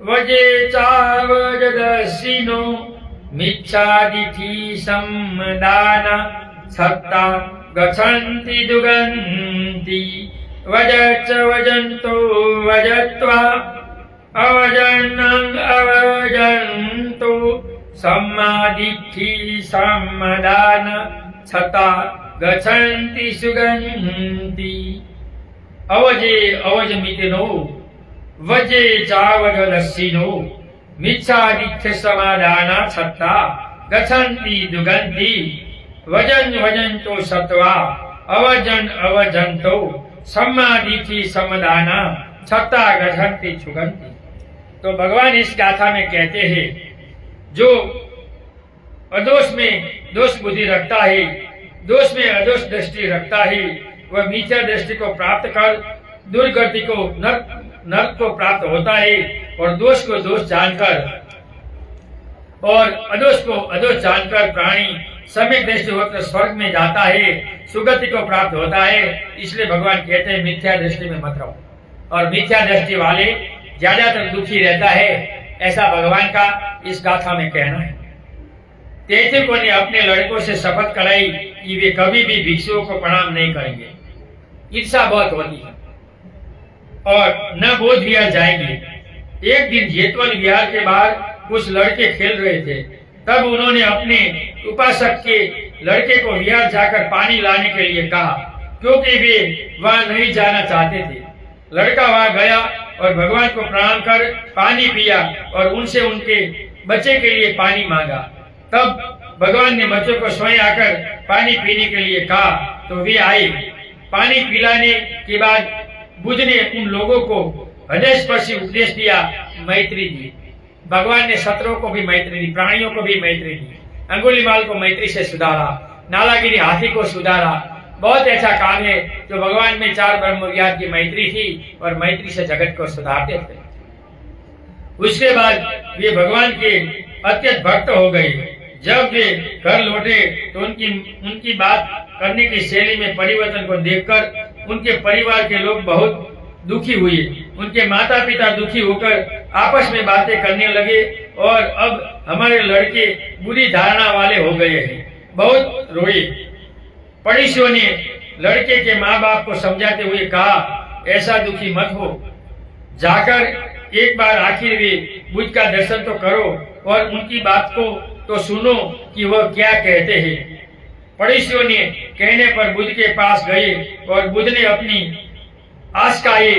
वजे चावजदसिनो मिच्छादिथि सम्मदाना सत्ता गच्छन्ति दुगन्ति वजच्च वजन्तो वजत्वा अवजन्नं अवजन्तो सम्मादिथि सम्मदान सत्ता गच्छन्ति सुगन्ति। अवजे अवजमितिनो वजे चावजदसिनो मिच्छादिथ्य समादाना सत्ता गच्छन्ति दुगन्ति वजन वजन्तो सत्वा अवजन अवजन्तो सम्मादिथि समदाना सत्ता गच्छन्ति छुगन्ति। तो भगवान इस गाथा में कहते हैं, जो अदोष में दोष बुद्धि रखता है, दोष में अदोष दृष्टि रखता है, वह मिथ्या दृष्टि को प्राप्त कर दुर्गति को नरक को प्राप्त होता है। और दोष को दोष जानकर और अदोष को अदोष जानकर प्राणी सम्यक दृष्टि होकर स्वर्ग में जाता है, सुगति को प्राप्त होता है। इसलिए भगवान कहते हैं मिथ्या दृष्टि में मत रहो, और मिथ्या दृष्टि वाले ज्यादातर दुखी रहता है, ऐसा भगवान का इस गाथा में कहना है। तैथिकों ने अपने लड़कों से शपथ कराई कि वे कभी भी भिक्षुओं को प्रणाम नहीं करेंगे। ईर्षा बहुत होती है और न बोध विहार जाएंगे। एक दिन जेतवन विहार के बाहर कुछ लड़के खेल रहे थे। तब उन्होंने अपने उपासक के लड़के को विहार जाकर पानी लाने के लिए कहा, क्योंकि वे वहां नहीं जाना चाहते थे। लड़का वहां गया और भगवान को प्रणाम कर पानी पिया और उनसे उनके बच्चे के लिए पानी मांगा। तब भगवान ने बच्चों को स्वयं आकर पानी पीने के लिए कहा तो वे आए। पानी पिलाने के बाद बुद्ध ने उन लोगों को हृदयस्पर्शी उपदेश दिया, मैत्री दी। भगवान ने शत्रुओं को भी मैत्री दी, प्राणियों को भी मैत्री दी। अंगुलीमाल को मैत्री से सुधारा, नालागिरी हाथी को सुधारा। बहुत ऐसा काम है जो भगवान में 4 ब्रह्म विहार की मैत्री थी और मैत्री से जगत को सुधारते थे। उसके बाद वे भगवान के अत्यंत भक्त हो गए। जब वे घर लौटे तो उनकी बात करने की शैली में परिवर्तन को देखकर उनके परिवार के लोग बहुत दुखी हुए। उनके माता पिता दुखी होकर आपस में बातें करने लगे और अब हमारे लड़के बुरी धारणा वाले हो गए हैं। बहुत रोए। पड़ोसियों ने लड़के के माँ बाप को समझाते हुए कहा, ऐसा दुखी मत हो, जाकर एक बार आखिर वे बुद्ध का दर्शन तो करो और उनकी बात को तो सुनो कि वह क्या कहते हैं। पड़ोसियों ने कहने पर बुद्ध के पास गए और बुद्ध ने अपनी आस का ये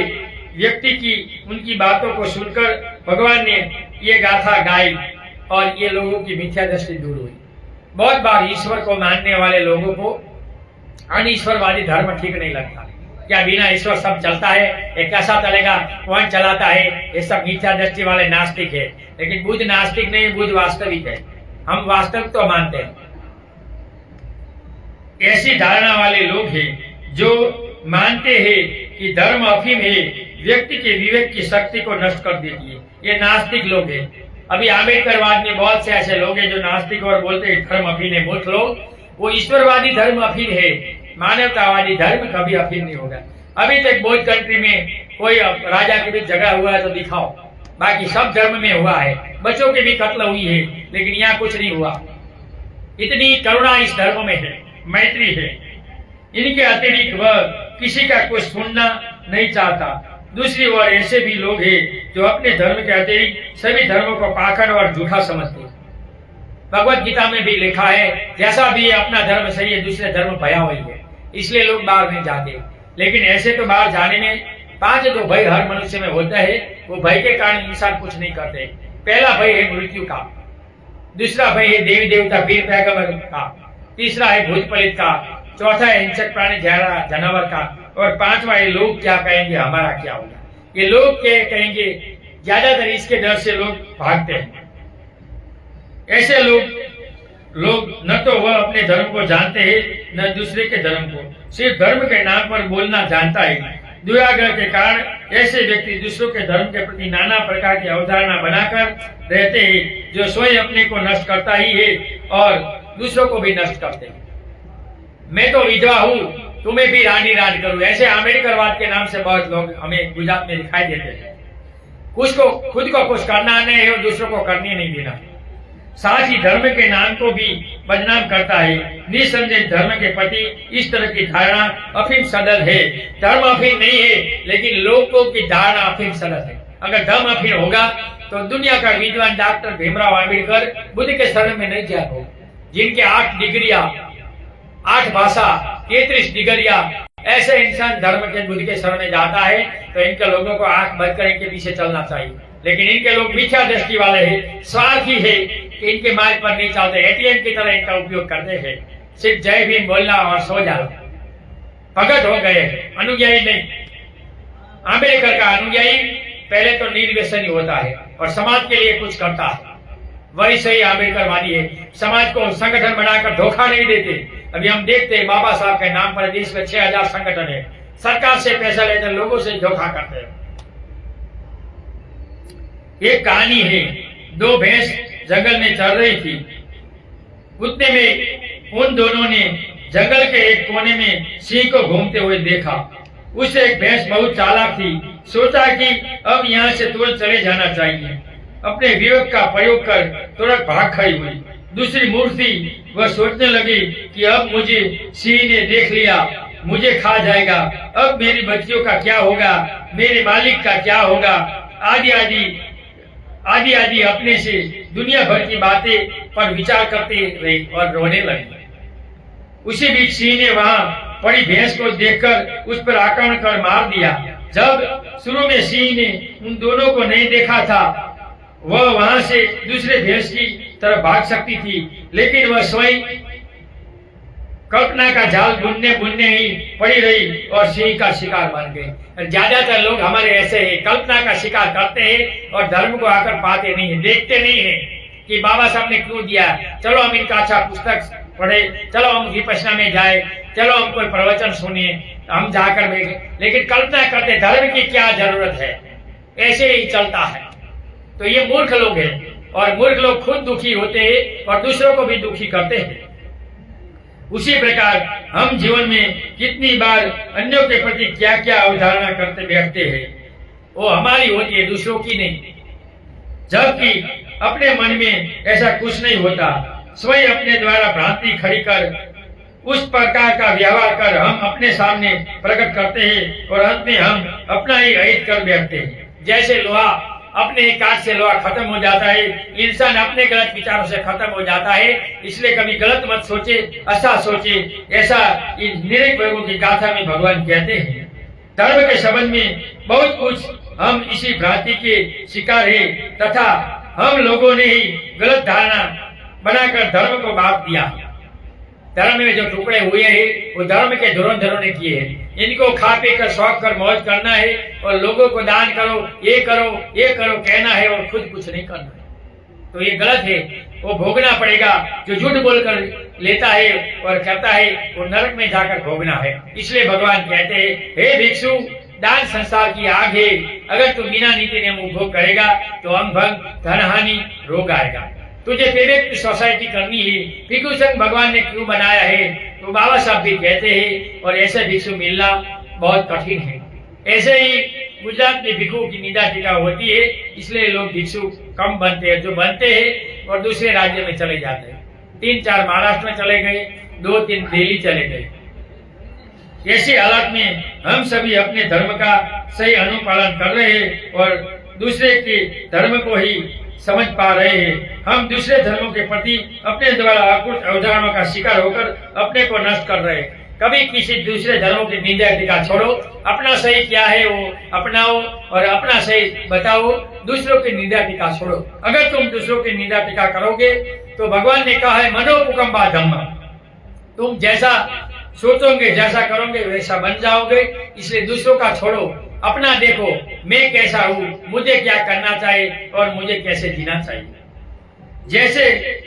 व्यक्ति की उनकी बातों को सुनकर भगवान ने ये गाथा गाई और ये लोगों की मिथ्या दृष्टि दूर हुई। बहुत बार ईश्वर को मानने वाले लोगों को अनिश्वरवादी धर्म ठीक नहीं लगता। क्या बिना ईश्वर सब चलता है? ये कैसा चलेगा? कौन चलाता है? ये सब मिथ्या दृष्टि वाले नास्तिक है। लेकिन बुद्ध नास्तिक नहीं, बुद्ध वास्तविक है। हम वास्तविक तो मानते हैं। ऐसी धारणा वाले लोग हैं जो मानते हैं कि धर्म अफीम है, व्यक्ति के विवेक की शक्ति को नष्ट कर देती है। ये नास्तिक लोग हैं। अभी आंबेडकरवाद में बहुत से ऐसे लोग हैं जो नास्तिक और बोलते हैं धर्म अफीम है। मूर्ख लोग, वो ईश्वरवादी धर्म अफीम है, मानवतावादी धर्म कभी अफीम नहीं होगा। अभी तक बहुत कंट्री में कोई राजा के बीच झगड़ा हुआ है तो दिखाओ, बाकी सब धर्म में हुआ है। बच्चों की भी कत्ल हुई है, लेकिन यहाँ कुछ नहीं हुआ। इतनी करुणा इस धर्म में है, मैत्री है। इनके अतिरिक्त वह किसी का कुछ सुनना नहीं चाहता। दूसरी ओर ऐसे भी लोग हैं जो अपने धर्म के अतिरिक्त सभी धर्मों को पाखंड और झूठा समझते हैं। भगवत गीता में भी लिखा है, जैसा भी अपना धर्म सही है, दूसरे धर्म भयावह है, इसलिए लोग बाहर नहीं जाते। लेकिन ऐसे तो बाहर जाने में 5 जो भय हर मनुष्य में होता है, वो भय के कारण इंसान कुछ नहीं करते। पहला भय है मृत्यु का, दूसरा भय है देवी देवता पीर पैगंबर का, तीसरा है भूत प्रेत का, चौथा है हिंसक प्राणी जानवर का, और 5वां है लोग क्या कहेंगे, हमारा क्या होगा। ये लोग क्या कहेंगे, ज्यादातर इसके डर से लोग भागते हैं। ऐसे लोग न तो वह अपने धर्म को जानते हैं न दूसरे के धर्म को, सिर्फ धर्म के नाम पर बोलना जानता है। दुराग्रह के कारण ऐसे व्यक्ति दूसरों के धर्म के प्रति नाना प्रकार की अवधारणा बनाकर रहते हैं, जो स्वयं अपने को नष्ट करता ही है और दूसरों को भी नष्ट करते हैं। मैं तो विधवा हूँ, तुम्हें भी रानी राज करूँ, ऐसे आंबेडकरवाद के नाम से बहुत लोग हमें गुजरात में दिखाई देते हैं। खुद को कुछ करना नहीं है और दूसरों को करने नहीं देना। साथ ही धर्म के नाम को भी बदनाम करता है। निसंदेह धर्म के प्रति इस तरह की धारणा अफीम सदल है। धर्म अफीम नहीं है, लेकिन लोगों की धारणा अफीम सदल है। अगर धर्म अफीम होगा तो दुनिया का विद्वान डॉक्टर भीमराव अम्बेडकर बुद्ध के शरण में नहीं गया हो, जिनके 8 डिग्रियां, 8 भाषा, 33 डिग्रियां, ऐसे इंसान धर्म के बुद्ध के शरण में जाता है तो इनके लोगों को आंख बंद कर इनके पीछे चलना चाहिए। लेकिन इनके लोग मिथ्या दृष्टि वाले हैं, स्वार्थी है कि इनके मार्ग पर नहीं चलते, एटीएम की तरह इनका उपयोग करते हैं। सिर्फ जय भीम बोलना और सो जाना। भगत हो गए, अनुयायी नहीं। आंबेडकर का अनुयायी पहले तो निर्व्यसनी होता है और समाज के लिए कुछ करता है, वही सही आंबेडकरवादी है। समाज को संगठन बनाकर धोखा नहीं देते। अभी हम देखते हैं बाबा साहब के नाम पर देश में 6000 संगठन है, सरकार से पैसा लेते, लोगों से धोखा करते हैं। एक कहानी है, 2 भैंस जंगल में चल रही थी। उतने में उन दोनों ने जंगल के एक कोने में सिंह को घूमते हुए देखा। उससे एक भैंस बहुत चालाक थी, सोचा कि अब यहाँ से तुरंत चले जाना चाहिए। अपने विवेक का प्रयोग कर तुरंत भाग खड़ी हुई। दूसरी मूर्ख थी, वह सोचने लगी कि अब मुझे सिंह ने देख लिया, मुझे खा जाएगा, अब मेरी बच्चियों का क्या होगा, मेरे मालिक का क्या होगा, आदि आदि अपने से दुनिया भर की बातें पर विचार करते रही और रोने लगी। उसी बीच सिंह ने वहां पड़ी भैंस को देखकर उस पर आक्रमण कर मार दिया। जब शुरू में सिंह ने उन दोनों को नहीं देखा था, वह वहां से दूसरे भैंस की तरफ भाग सकती थी, लेकिन वह स्वयं कल्पना का जाल बुनने ही पड़ी रही और सिंह का शिकार बन गए। ज्यादातर लोग हमारे ऐसे ही कल्पना का शिकार करते हैं और धर्म को आकर पाते नहीं है, देखते नहीं है कि बाबा साहब ने क्यों दिया, चलो हम इनका अच्छा पुस्तक पढ़े, चलो हम विपश्यना में जाए, चलो हम कोई प्रवचन सुनिए, हम जाकर देखें, लेकिन कल्पना करते धर्म की क्या जरूरत है, ऐसे ही चलता है। तो ये मूर्ख लोग हैं और मूर्ख लोग खुद दुखी होते हैं और दूसरों को भी दुखी करते हैं। उसी प्रकार हम जीवन में कितनी बार अन्यों के प्रति क्या क्या अवधारणा करते बैठते हैं, वो हमारी होती है, दूसरों की नहीं। जबकि अपने मन में ऐसा कुछ नहीं होता, स्वयं अपने द्वारा भ्रांति खड़ी कर उस प्रकार का व्यवहार कर हम अपने सामने प्रकट करते हैं और अंत में हम अपना ही अहित कर बैठते हैं। जैसे लोहा अपने काट से लोहा खत्म हो जाता है, इंसान अपने गलत विचारों से खत्म हो जाता है। इसलिए कभी गलत मत सोचे, अच्छा सोचे, ऐसा इन निरख वर्गों की गाथा में भगवान कहते हैं। धर्म के संबंध में बहुत कुछ हम इसी भ्रांति के शिकार है तथा हम लोगों ने ही गलत धारणा बनाकर धर्म को बांट दिया। धर्म में जो टुकड़े हुए हैं वो धर्म के धुरंधरों ने किए हैं। इनको खा पी कर शौक कर मौज करना है और लोगों को दान करो, ये करो कहना है और खुद कुछ नहीं करना है। तो ये गलत है, वो भोगना पड़ेगा। जो झूठ बोलकर लेता है और करता है वो नरक में जाकर भोगना है। इसलिए भगवान कहते हैं, हे भिक्षु, दान संसार की आग है, अगर तू बिना नीति नियम उपभोग करेगा तो अंग भंग, धन हानि, रोग आएगा। तुझे पेबेक की सोसाइटी करनी है। भिक्षु संघ भगवान ने क्यों बनाया है, तो बाबा साहब भी कहते हैं, और ऐसे भिक्षु मिलना बहुत कठिन है। ऐसे ही गुजरात में भिक्षु की निंदा टीका होती है, इसलिए लोग भिक्षु कम बनते हैं। जो बनते हैं और दूसरे राज्य में चले जाते हैं। 3-4 महाराष्ट्र में चले गए, 2-3 दिल्ली चले गए। ऐसी हालत में हम सभी अपने धर्म का सही अनुपालन कर रहे हैं और दूसरे के धर्म को ही समझ पा रहे हैं। हम दूसरे धर्मों के प्रति अपने द्वारा अकुट अवधारणाओं का शिकार होकर अपने को नष्ट कर रहे हैं। कभी किसी दूसरे धर्मों की निंदा टीका छोड़ो, अपना सही क्या है वो अपनाओ और अपना सही बताओ, दूसरों की निंदा टीका छोड़ो। अगर तुम दूसरों की निंदा टीका करोगे तो भगवान ने कहा है, मनोपुकंबा धम्म, तुम जैसा सोचोगे, जैसा करोगे वैसा बन जाओगे। इसलिए दूसरों का छोड़ो, अपना देखो, मैं कैसा हूँ, मुझे क्या करना चाहिए और मुझे कैसे जीना चाहिए। जैसे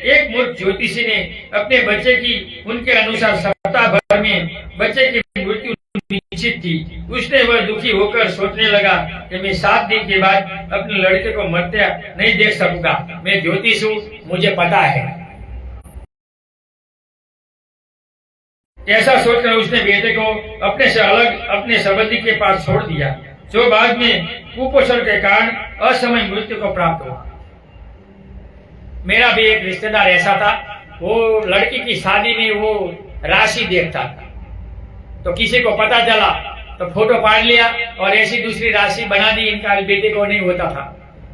एक मूर्ख ज्योतिषी ने अपने बच्चे की उनके अनुसार सप्ताह भर में बच्चे की मृत्यु निश्चित थी। उसने वह दुखी होकर सोचने लगा कि मैं 7 दिन के बाद अपने लड़के को मरते नहीं देख सकूंगा। मैं ज्योतिष हूँ, मुझे पता है। ऐसा सोचकर उसने बेटे को अपने से अलग अपने संबंधी के पास छोड़ दिया, जो बाद में कुपोषण के कारण असमय मृत्यु को प्राप्त हुआ। मेरा भी एक रिश्तेदार ऐसा था, वो लड़की की शादी में वो राशि देखता था, तो किसी को पता चला तो फोटो पाड़ लिया और ऐसी दूसरी राशि बना दी। इनका बेटे को नहीं होता था,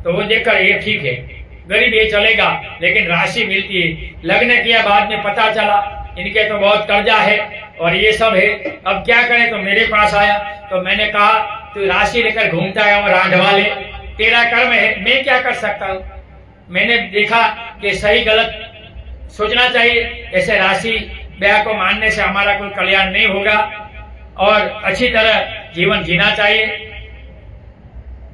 तो वो देखकर ये ठीक है, गरीब ये चलेगा, लेकिन राशि मिलती है। लगने किया, बाद में पता चला इनके तो बहुत कर्जा है और ये सब है, अब क्या करें। तो मेरे पास आया, तो मैंने कहा तू राशि लेकर घूमता है और रांधवा ले, तेरा कर्म है, मैं क्या कर सकता हूँ। मैंने देखा कि सही गलत सोचना चाहिए। ऐसे राशि ब्याह को मानने से हमारा कोई कल्याण नहीं होगा और अच्छी तरह जीवन जीना चाहिए।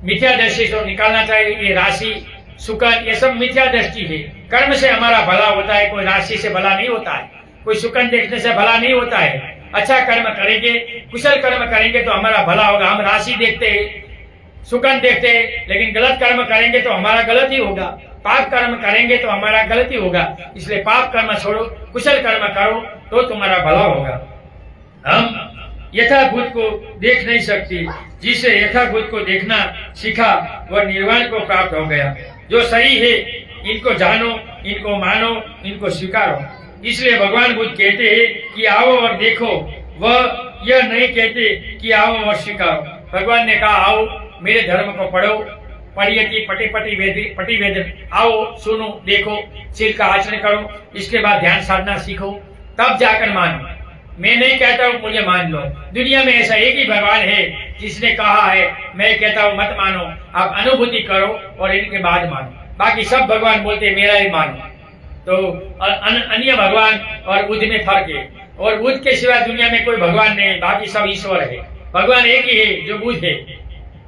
मिथ्या दृष्टि को निकालना चाहिए। ये राशि सुकन ये सब मिथ्या दृष्टि है। कर्म से हमारा भला होता है, कोई राशि से भला नहीं होता है, कोई सुकन देखने से भला नहीं होता है। अच्छा कर्म करेंगे, कुशल कर्म करेंगे तो हमारा भला होगा। हम राशि देखते हैं, सुकन देखते हैं, लेकिन गलत कर्म करेंगे तो हमारा गलत ही होगा। पाप कर्म करेंगे तो हमारा गलत ही होगा। इसलिए पाप कर्म छोड़ो, कुशल कर्म करो तो तुम्हारा भला होगा। हम यथाभूत को देख नहीं सकते, जिसे यथाभूत को देखना सीखा वह निर्वाण को प्राप्त हो गया। जो सही है इनको जानो, इनको मानो, इनको स्वीकारो। इसलिए भगवान बुद्ध कहते हैं कि आओ और देखो, वह यह नहीं कहते कि आओ और स्वीकारो। भगवान ने कहा आओ मेरे धर्म को पढ़ो, पढ़िए कि पटी वेद, आओ सुनो देखो, सिर का आचरण करो, इसके बाद ध्यान साधना सीखो, तब जाकर मानो। मैं नहीं कहता हूँ मुझे मान लो, दुनिया में ऐसा एक ही भगवान है जिसने कहा है, मैं कहता हूँ मत मानो, आप अनुभूति करो और इनके बाद मानो। बाकी सब भगवान बोलते मेरा ही मानो। तो अन्य भगवान और बुद्ध में फर्क है, और बुद्ध के सिवा दुनिया में कोई भगवान नहीं, बाकी सब ईश्वर है। भगवान एक ही है जो बुद्ध है,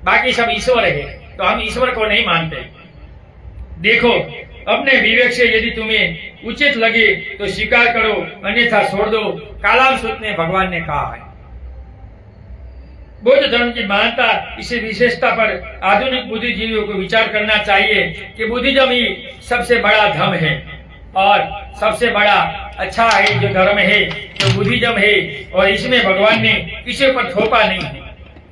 बाकी सब ईश्वर है, तो हम ईश्वर को नहीं मानते। देखो अपने विवेक से यदि तुम्हें उचित लगे तो स्वीकार करो, अन्यथा छोड़ दो, कालाम सूत्र में भगवान ने कहा है। बौद्ध धर्म की महानता, इसी विशेषता पर आधुनिक बुद्धिजीवियों को विचार करना चाहिए कि बुद्धिज्म ही सबसे बड़ा धर्म है और सबसे बड़ा अच्छा है जो धर्म है जो बुद्धिज्म है। और इसमें भगवान ने किसी पर थोपा नहीं है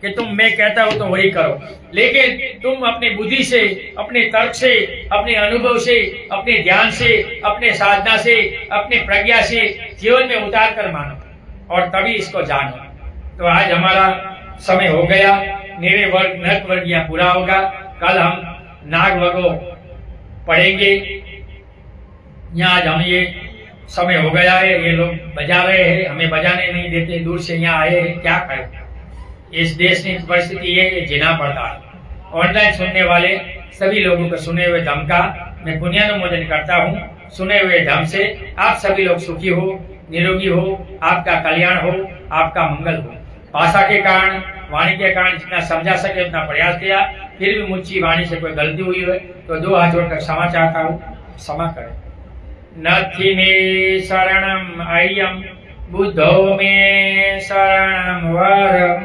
कि तुम मैं कहता हूं तो वही करो, लेकिन तुम अपनी बुद्धि से, अपने तर्क से, अपने अनुभव से, अपने ध्यान से, अपने साधना से, अपने प्रज्ञा से जीवन में उतार कर मानो और तभी इसको जानो। तो आज हमारा समय हो गया, मेरे वर्ग नृत्य वर्ग यहाँ पूरा होगा। कल हम नाग वगो पढ़ेंगे। यहाँ आज हम ये समय हो गया है, ये लोग बजा रहे हैं, हमें बजाने नहीं देते, दूर से यहाँ आए हैं, क्या करें। इस देश की परिस्थिति ये जीना पड़ता है। ऑनलाइन सुनने वाले सभी लोगों को सुने हुए धम का मैं पुण्यानुमोदन करता हूँ। सुने हुए धम से आप सभी लोग सुखी हो, निरोगी हो, आपका कल्याण हो, आपका मंगल हो। भाषा के कारण, वाणी के कारण जितना समझा सके उतना प्रयास किया, फिर भी मुझसे वाणी से कोई गलती हुई है तो दो हाथ जोड़कर क्षमा चाहता हूँ, क्षमा करें। नथि मे शरणम अय्यम बुद्धो मे शरणम वरम,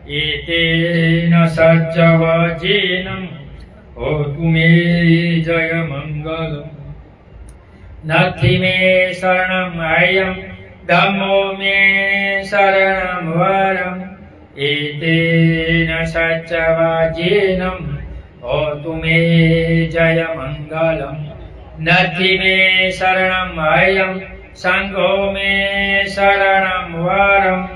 एतेन सच्चवचेनं होतु मे जय मंगलम्। नथि मे शरणं अयं धम्मो मे शरणं वरम्, एतेन सच्चवचेनं होतु मे जय मंगलम्। नथि मे शरणं अयं संघो मे शरणं वरम्,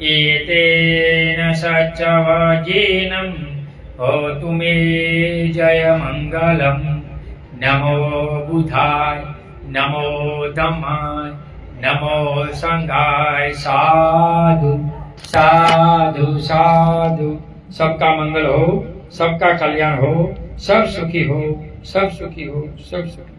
एतेन सच्चवचेनं होतु मे जय मंगलम्। नमो बुद्धाय, नमो धम्माय, नमो संघाय। साधु साधु साधु। सबका मंगल हो, सबका कल्याण हो, सब सुखी हो, सब सुखी हो, सब सुखी।